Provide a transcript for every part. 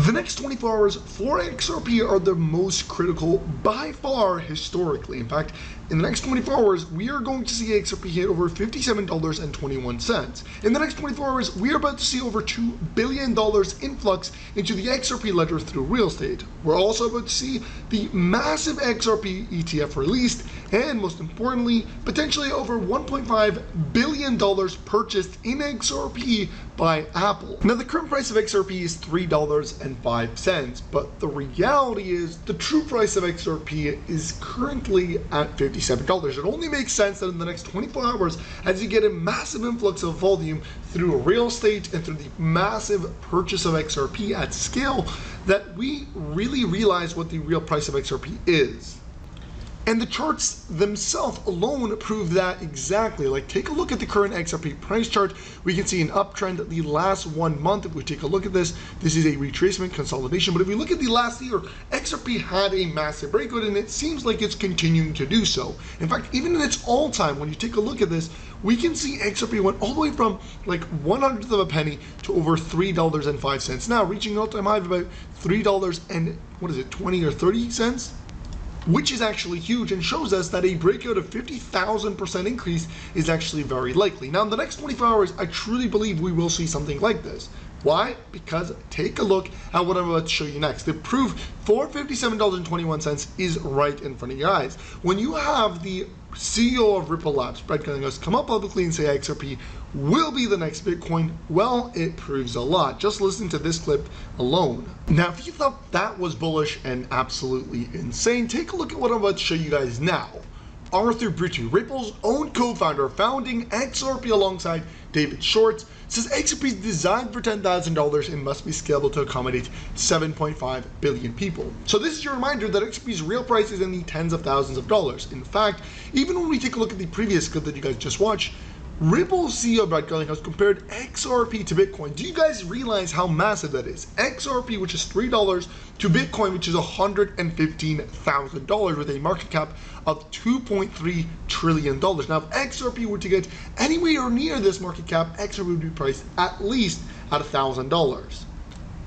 The next 24 hours for XRP are the most critical by far historically. In fact, in the next 24 hours, we are going to see XRP hit over $57.21. In the next 24 hours, we are about to see over $2 billion influx into the XRP ledger through real estate. We're also about to see the massive XRP ETF released, and most importantly, potentially over $1.5 billion purchased in XRP by Apple. Now, the current price of XRP is $3.05, but the reality is the true price of XRP is currently at $57. It only makes sense that in the next 24 hours, as you get a massive influx of volume through real estate and through the massive purchase of XRP at scale, that we really realize what the real price of XRP is. And the charts themselves alone prove that exactly. Like, take a look at the current XRP price chart. We can see an uptrend the last 1 month. If we take a look at this, this is a retracement consolidation. But if we look at the last year, XRP had a massive breakout, and it seems like it's continuing to do so. In fact, even in its all-time, when you take a look at this, we can see XRP went all the way from like 1/100th of a penny to over $3.05 now, reaching an all-time high of about $3 and what is it, 20 or 30 cents? Which is actually huge and shows us that a breakout of 50,000% increase is actually very likely. Now, in the next 24 hours, I truly believe we will see something like this. Why? Because take a look at what I'm about to show you next. The proof for $57.21 is right in front of your eyes. When you have the CEO of Ripple Labs, Brett Gillingham, come up publicly and say XRP will be the next Bitcoin, well, it proves a lot. Just listen to this clip alone. Now, if you thought that was bullish and absolutely insane, take a look at what I'm about to show you guys now. Arthur Brutu, Ripple's own co-founder, founding XRP alongside David Schwartz, says XRP is designed for $10,000 and must be scalable to accommodate 7.5 billion people. So this is your reminder that XRP's real price is in the tens of thousands of dollars. In fact, even when we take a look at the previous clip that you guys just watched, Ripple's CEO Brett Gillingham compared XRP to Bitcoin. Do you guys realize how massive that is? XRP, which is $3, to Bitcoin, which is $115,000 with a market cap of $2.3 trillion. Now, if XRP were to get anywhere near this market cap, XRP would be priced at least at $1,000.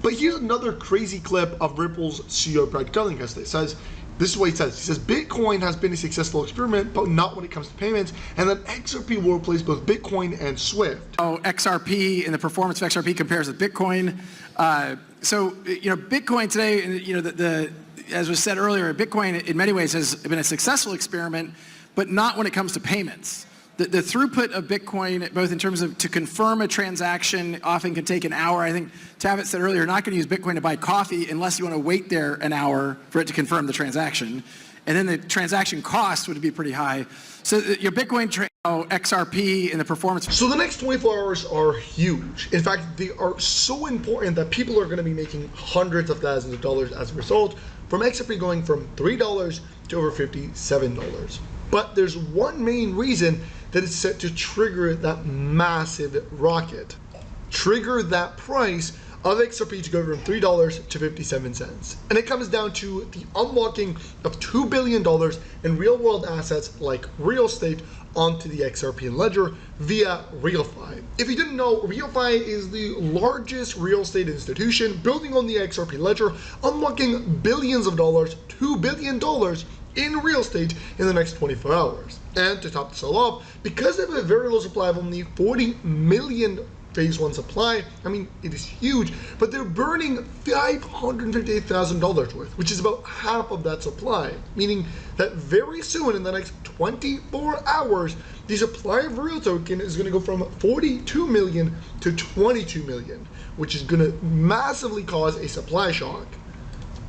But here's another crazy clip of Ripple's CEO Brett Gillingham that says, this is what he says. He says, Bitcoin has been a successful experiment, but not when it comes to payments, and that XRP will replace both Bitcoin and SWIFT. Oh, XRP and the performance of XRP compares with Bitcoin. Bitcoin today, as was said earlier, Bitcoin in many ways has been a successful experiment, but not when it comes to payments. The throughput of Bitcoin, both in terms of to confirm a transaction, often can take an hour. I think Tavis said earlier, you're not going to use Bitcoin to buy coffee unless you want to wait there an hour for it to confirm the transaction. And then the transaction cost would be pretty high. So your Bitcoin, XRP, and the performance. So the next 24 hours are huge. In fact, they are so important that people are going to be making hundreds of thousands of dollars as a result from XRP going from $3 to over $57. But there's one main reason that is set to trigger that massive rocket. Trigger that price of XRP to go from $3 to 57 cents. And it comes down to the unlocking of $2 billion in real world assets like real estate onto the XRP ledger via RealFi. If you didn't know, RealFi is the largest real estate institution building on the XRP ledger, unlocking billions of dollars, $2 billion in real estate in the next 24 hours. And to top this all off, because they have a very low supply of only 40 million phase one supply, I mean, it is huge, but they're burning $558,000 worth, which is about half of that supply, meaning that very soon in the next 24 hours, the supply of real token is going to go from 42 million to 22 million, which is going to massively cause a supply shock.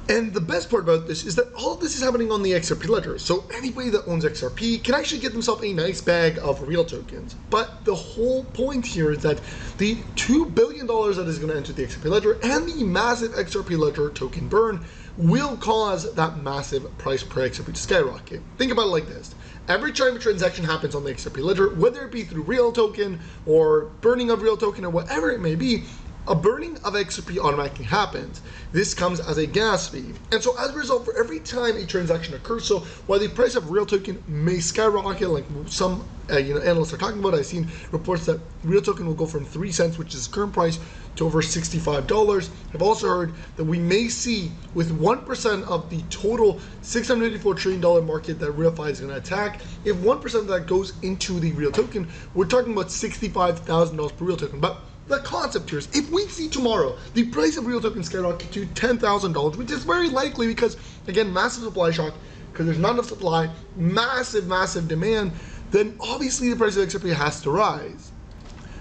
And the best part about this is that all of this is happening on the XRP ledger. So anybody that owns XRP can actually get themselves a nice bag of real tokens. But the whole point here is that the $2 billion that is going to enter the XRP ledger and the massive XRP ledger token burn will cause that massive price per XRP to skyrocket. Think about it like this. Every time a transaction happens on the XRP ledger, whether it be through real token or burning of real token or whatever it may be, a burning of XRP automatically happens. This comes as a gas fee. And so as a result, for every time a transaction occurs, so while the price of real token may skyrocket, like some analysts are talking about, I've seen reports that real token will go from 3 cents, which is current price, to over $65. I've also heard that we may see, with 1% of the total $684 trillion market that RealFi is going to attack, if 1% of that goes into the real token, we're talking about $65,000 per real token. But the concept here is, if we see tomorrow the price of real token skyrocket to $10,000, which is very likely because, again, massive supply shock, because there's not enough supply, massive demand, then obviously the price of XRP has to rise.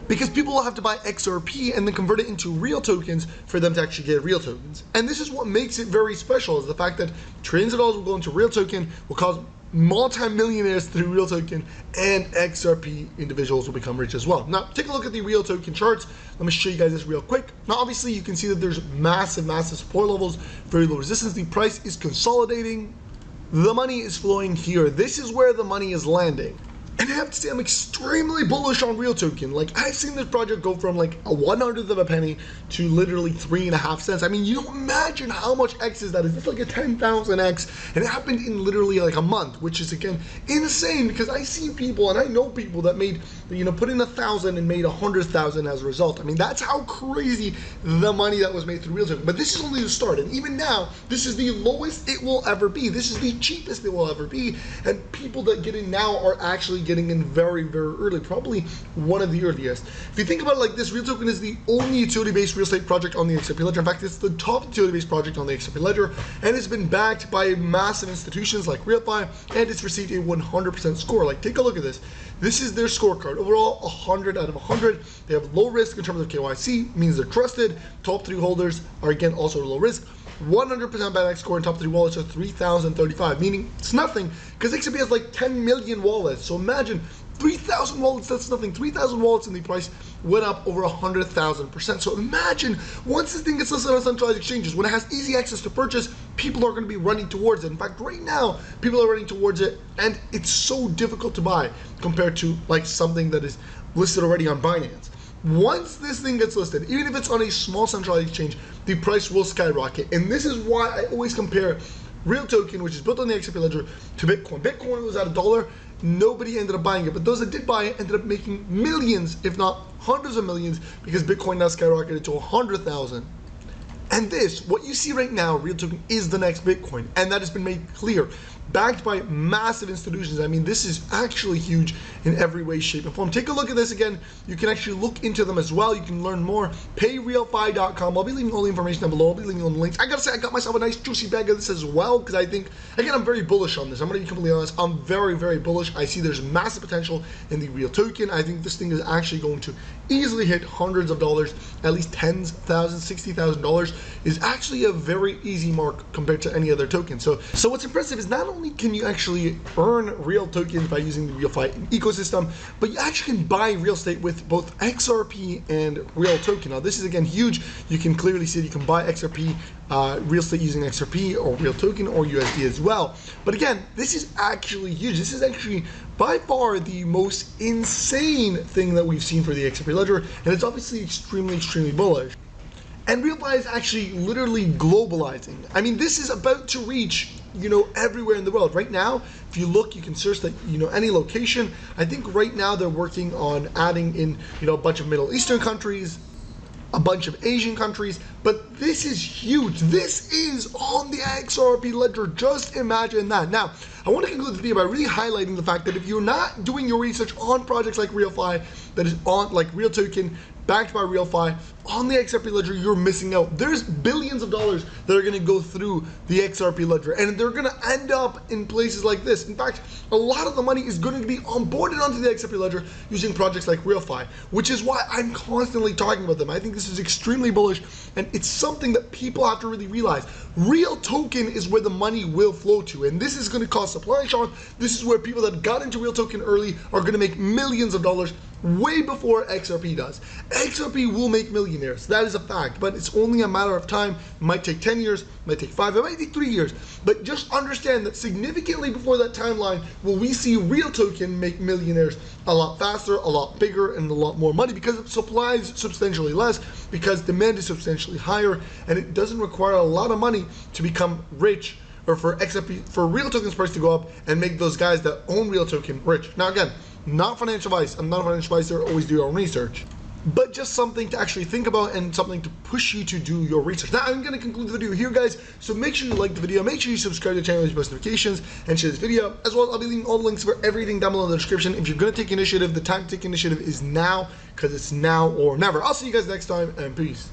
Because people will have to buy XRP and then convert it into real tokens for them to actually get real tokens. And this is what makes it very special, is the fact that trillions of dollars will go into real token, will cause multi-millionaires through real token, and XRP individuals will become rich as well. Now, take a look at the real token charts. Let me show you guys this real quick. Now, obviously, you can see that there's massive support levels, very low resistance. The price is consolidating. The money is flowing here. This is where the money is landing. And I have to say, I'm extremely bullish on real token. Like, I've seen this project go from like a 1/100th of a penny to literally 3.5 cents. I mean, you don't imagine how much X is that. It's like a 10,000X, and it happened in literally like a month, which is, again, insane, because I see people, and I know people that made, put in 1,000 and made 100,000 as a result. I mean, that's how crazy the money that was made through real token. But this is only the start, and even now, this is the lowest it will ever be. This is the cheapest it will ever be, and people that get in now are actually getting in very early, probably one of the earliest. If you think about it like this, real token is the only utility-based real estate project on the XRP ledger. In fact, it's the top utility-based project on the XRP ledger, and it's been backed by massive institutions like RealFi, and it's received a 100% score. Like, take a look at this. This is their scorecard. Overall, 100 out of 100. They have low risk in terms of KYC, means they're trusted. Top 3 holders are, again, also low risk. 100% buyback score, and top 3 wallets are 3,035, meaning it's nothing, because XRP has like 10 million wallets. So imagine 3,000 wallets, that's nothing. 3,000 wallets, and the price went up over 100,000%. So imagine, once this thing gets listed on centralized exchanges, when it has easy access to purchase, people are going to be running towards it. In fact, right now, people are running towards it, and it's so difficult to buy compared to like something that is listed already on Binance. Once this thing gets listed, even if it's on a small centralized exchange, the price will skyrocket. And this is why I always compare real token, which is built on the XRP ledger, to Bitcoin. Bitcoin was at $1. Nobody ended up buying it, but those that did buy it ended up making millions, if not hundreds of millions, because Bitcoin now skyrocketed to 100,000. And this, what you see right now, real token is the next Bitcoin, and that has been made clear, backed by massive institutions. I mean, this is actually huge in every way, shape, and form. Take a look at this again. You can actually look into them as well. You can learn more. PayRealFi.com. I'll be leaving all the information down below. I'll be leaving all the links. I gotta say, I got myself a nice juicy bag of this as well, because I think, again, I'm very bullish on this. I'm gonna be completely honest. I'm very bullish. I see there's massive potential in the real token. I think this thing is actually going to easily hit hundreds of dollars, at least tens of thousands, $60,000 is actually a very easy mark compared to any other token. So what's impressive is not only can you actually earn real tokens by using the RealFi ecosystem, but you actually can buy real estate with both XRP and real token. Now, this is, again, huge. You can clearly see that you can buy XRP, real estate using XRP or real token or USD as well. But again, this is actually huge. This is actually by far the most insane thing that we've seen for the XRP ledger, and it's obviously extremely bullish. And RealFi is actually literally globalizing. I mean, this is about to reach, everywhere in the world. Right now, if you look, you can search that, any location. I think right now they're working on adding in, a bunch of Middle Eastern countries, a bunch of Asian countries, but this is huge. This is on the XRP ledger. Just imagine that. Now, I want to conclude the video by really highlighting the fact that if you're not doing your research on projects like RealFi, that is on like real token, backed by RealFi, on the XRP ledger, you're missing out. There's billions of dollars that are going to go through the XRP ledger, and they're going to end up in places like this. In fact, a lot of the money is going to be onboarded onto the XRP ledger using projects like RealFi, which is why I'm constantly talking about them. I think this is extremely bullish, and it's something that people have to really realize. Real token is where the money will flow to, and this is going to cause supply shock. This is where people that got into real token early are going to make millions of dollars. way before XRP does. XRP will make millionaires, that is a fact, but it's only a matter of time. It might take 10 years, it might take 5, it might take 3 years, but just understand that significantly before that timeline will we see real token make millionaires a lot faster, a lot bigger, and a lot more money, because supply is substantially less, because demand is substantially higher, and it doesn't require a lot of money to become rich, or for XRP, for real tokens price to go up and make those guys that own real token rich. Now again, not financial advice. I'm not a financial advisor. Always do your own research. But just something to actually think about and something to push you to do your research. Now, I'm going to conclude the video here, guys. So make sure you like the video. Make sure you subscribe to the channel with post notifications and share this video. As well, I'll be leaving all the links for everything down below in the description. If you're going to take initiative, the time to take initiative is now, because it's now or never. I'll see you guys next time, and peace.